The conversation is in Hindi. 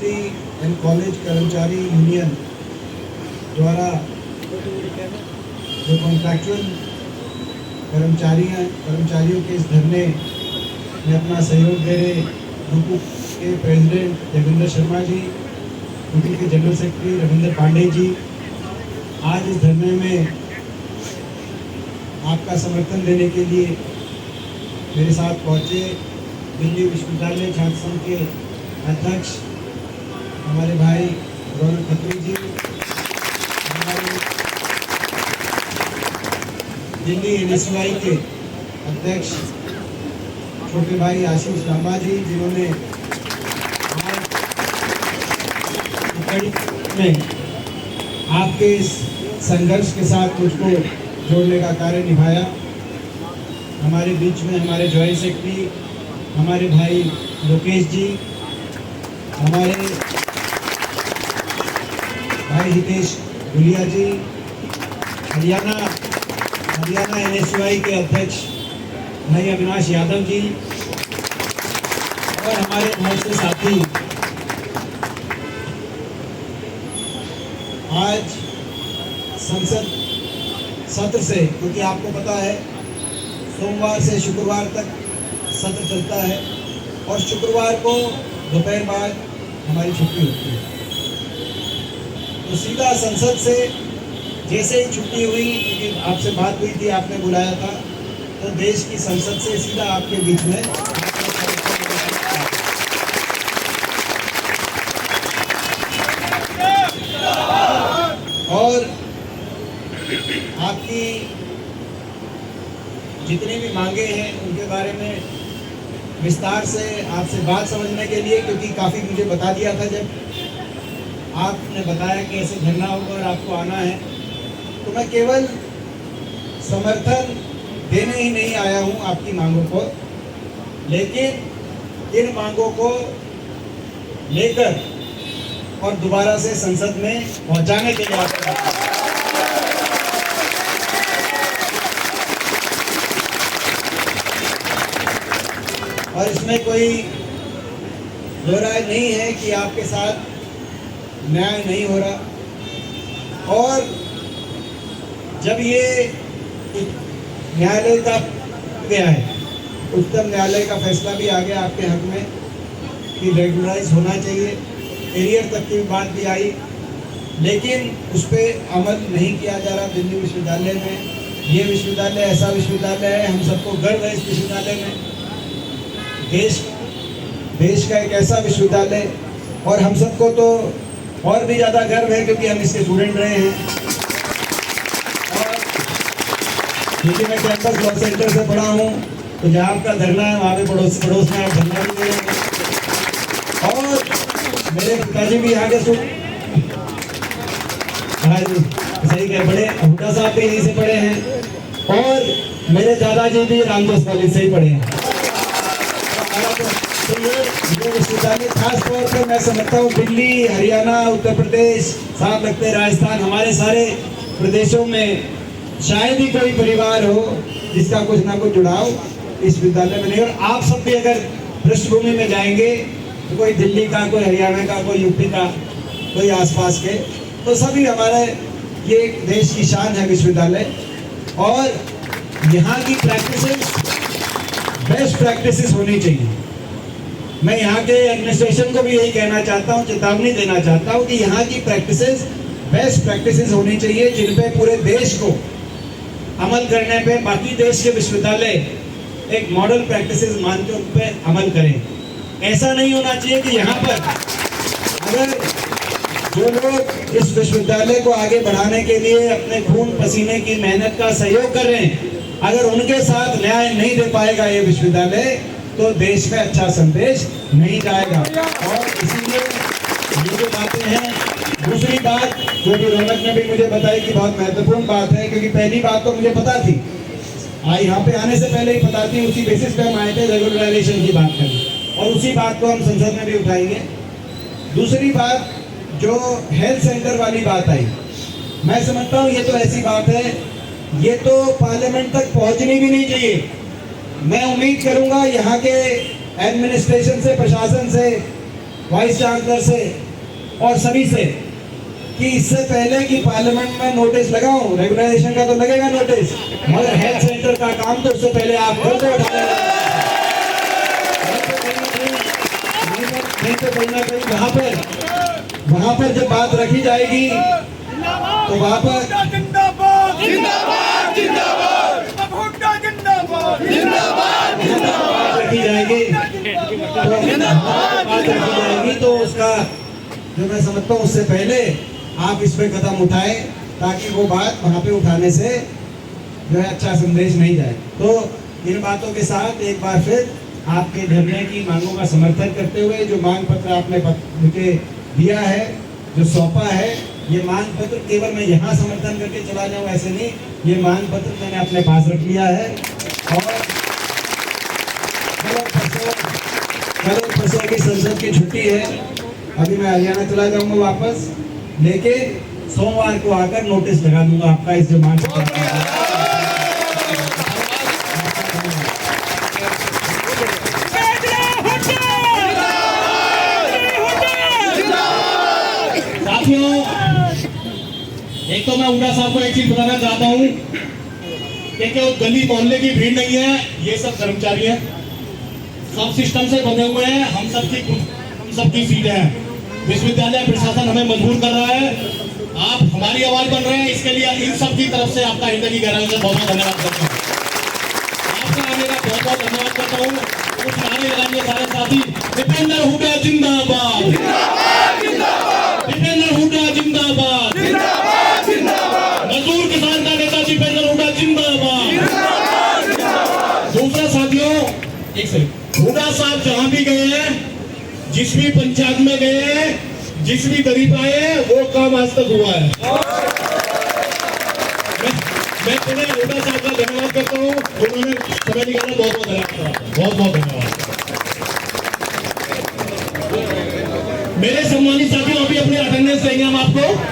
यूनिवर्सिटी एंड कॉलेज कर्मचारी यूनियन द्वारा जो कॉन्ट्रैक्चुअल कर्मचारियों के इस धरने में अपना सहयोग दे रहे यूपी के प्रेसिडेंट देवेंद्र शर्मा जी, यूपी के जनरल सेक्रेटरी रविंद्र पांडे जी आज इस धरने में आपका समर्थन देने के लिए मेरे साथ पहुँचे। दिल्ली विश्वविद्यालय छात्र संघ के अध्यक्ष हमारे भाई रौनक खत्री जी, हमारे दिल्ली NSY के अध्यक्ष छोटे भाई आशीष लांबा जी, जिन्होंने में आपके इस संघर्ष के साथ मुझको जोड़ने का कार्य निभाया। हमारे बीच में हमारे जॉइंट सेक्रेटरी हमारे भाई लोकेश जी, हमारे भाई हितेश गुलिया जी, हरियाणा NSY के अध्यक्ष भाई अविनाश यादव जी और हमारे बहुत से साथी आज संसद सत्र से, क्योंकि आपको पता है सोमवार से शुक्रवार तक सत्र चलता है और शुक्रवार को दोपहर बाद हमारी छुट्टी होती है, तो सीधा संसद से जैसे ही छुट्टी हुई, क्योंकि आपसे बात हुई थी, आपने बुलाया था, तो देश की संसद से सीधा आपके बीच में और आपकी जितनी भी मांगे हैं उनके बारे में विस्तार से आपसे बात समझने के लिए, क्योंकि काफ़ी मुझे बता दिया था जब आपने बताया कि ऐसे धरना होगा और आपको आना है, तो मैं केवल समर्थन देने ही नहीं आया हूं आपकी मांगों को, लेकिन इन मांगों को लेकर और दोबारा से संसद में पहुंचाने के लिए आपको और इसमें कोई दो राय नहीं है कि आपके साथ न्याय नहीं हो रहा। और जब ये न्यायालय का गया है, उच्चतम न्यायालय का फैसला भी आ गया आपके हक में कि रेगुलराइज होना चाहिए, एरियर तक की बात भी आई, लेकिन उस पर अमल नहीं किया जा रहा दिल्ली विश्वविद्यालय में। ये विश्वविद्यालय ऐसा विश्वविद्यालय है, हम सबको गर्व है इस विश्वविद्यालय में, देश का एक ऐसा विश्वविद्यालय, और हम सबको तो और भी ज़्यादा गर्व है क्योंकि हम इसके स्टूडेंट रहे हैं। और क्योंकि मैं कैंपस लॉ सेंटर से पढ़ा हूँ, तो जहाँ आपका धरना है वहाँ पे पड़ोस में आप धरना भी दे। और मेरे पिताजी भी यहाँ के सही कह पढ़े, हुड्डा साहब भी यहीं से पढ़े हैं, और मेरे दादाजी भी रामदास कॉलेज से ही पढ़े हैं। तो ये विश्वविद्यालय खास तौर पर मैं समझता हूँ दिल्ली, हरियाणा, उत्तर प्रदेश, साथ लगते राजस्थान, हमारे सारे प्रदेशों में शायद ही कोई परिवार हो जिसका कुछ ना कुछ जुड़ाव इस विद्यालय में नहीं। और आप सब भी अगर पृष्ठभूमि में जाएंगे तो कोई दिल्ली का, कोई हरियाणा का, कोई यूपी का, कोई आसपास के, तो सभी हमारे ये देश की शान है विश्वविद्यालय। और यहाँ की प्रैक्टिसेस बेस्ट प्रैक्टिसेस होनी चाहिए। मैं यहाँ के एडमिनिस्ट्रेशन को भी यही कहना चाहता हूँ, चेतावनी देना चाहता हूँ कि यहाँ की प्रैक्टिसेस बेस्ट प्रैक्टिसेस होनी चाहिए, जिन पे पूरे देश को अमल करने पे बाकी देश के विश्वविद्यालय एक मॉडल प्रैक्टिसेस मान के उन पे अमल करें। ऐसा नहीं होना चाहिए कि यहाँ पर अगर जो लोग इस विश्वविद्यालय को आगे बढ़ाने के लिए अपने खून पसीने की मेहनत का सहयोग कर रहे हैं, अगर उनके साथ न्याय नहीं दे पाएगा ये विश्वविद्यालय, तो देश में अच्छा संदेश नहीं जाएगा। और इसीलिए ये जो बातें हैं, दूसरी बात जो कि रौनक ने भी मुझे बताई कि बहुत महत्वपूर्ण बात है, क्योंकि पहली बात तो मुझे पता थी, यहाँ पे आने से पहले ही पता थी, उसी बेसिस पे हम आए थे रेगुलराइजेशन की बात करने, और उसी बात को हम संसद में भी उठाएंगे। दूसरी बात जो हेल्थ सेंटर वाली बात आई, मैं समझता हूँ ये तो ऐसी बात है, ये तो पार्लियामेंट तक पहुँचनी भी नहीं चाहिए। मैं उम्मीद करूंगा यहाँ के एडमिनिस्ट्रेशन से, प्रशासन से वाइस चांसलर से और सभी से कि इससे पहले कि पार्लियामेंट में नोटिस लगाऊं, रेगुलराइजेशन का तो लगेगा नोटिस, मगर हेल्थ सेंटर का काम तो उससे पहले आप कर दो। कहीं ना कहीं वहां पर जब बात रखी जाएगी तो वहां पर जिंदाबाद जिंदाबाद जिंदाबाद भुट्टा जिंदाबाद जिंदाबाद जिंदाबाद रखी जाएगी तो उसका जो मैं समझता हूँ उससे पहले आप इस पे कदम उठाएं ताकि वो बात वहां पे उठाने से जो है अच्छा संदेश नहीं जाए। तो इन बातों के साथ एक बार फिर आपके धरने की मांगों का समर्थन करते हुए जो मांग पत्र आपने मुझे दिया है, जो सौंपा है, ये मांग पत्र केवल मैं यहाँ समर्थन करके चला जाऊँ ऐसे नहीं, ये मांग पत्र मैंने अपने पास रख लिया है। और कल परसों की संसद की छुट्टी है, अभी मैं हरियाणा चला जाऊंगा वापस, लेकिन सोमवार को आकर नोटिस लगा दूंगा आपका इस जो मांग पत्र। एक तो मैं उड़ा साहब को एक चीज बताना चाहता हूँ कि गली मोहल्ले की भीड़ नहीं है, ये सब कर्मचारी हैं, सब सिस्टम से बने हुए हैं, हम सबकी सीट है। विश्वविद्यालय प्रशासन हमें मजबूर कर रहा है, आप हमारी आवाज बन रहे हैं, इसके लिए इन सब की तरफ से आपका हृदय की गहराई से बहुत बहुत धन्यवाद करता हूँ। आपका आने का बहुत बहुत धन्यवाद करता हूँ। कुछ नारे लगाएंगे सारे साथी, दीपेंद्र हुड्डा जिंदाबाद, दीपेंद्र हुड्डा जिंदाबाद, मजदूर किसान का नेता दीपेंद्र हुड्डा जिंदाबाद। दूसरा साथियों, एक सेकंड, हुड्डा साहब जहां भी गए हैं, जिस भी पंचायत में गए हैं, जिस भी दरी पे आए हैं, वो काम आज तक हुआ है। मैं पुनः हुड्डा साहब का धन्यवाद करता हूँ, उन्होंने समय निकाला, बहुत बहुत धन्यवाद, बहुत बहुत धन्यवाद। मेरे सम्मानित साथियों, अभी अपने अटेंडेंस देंगे हम आपको।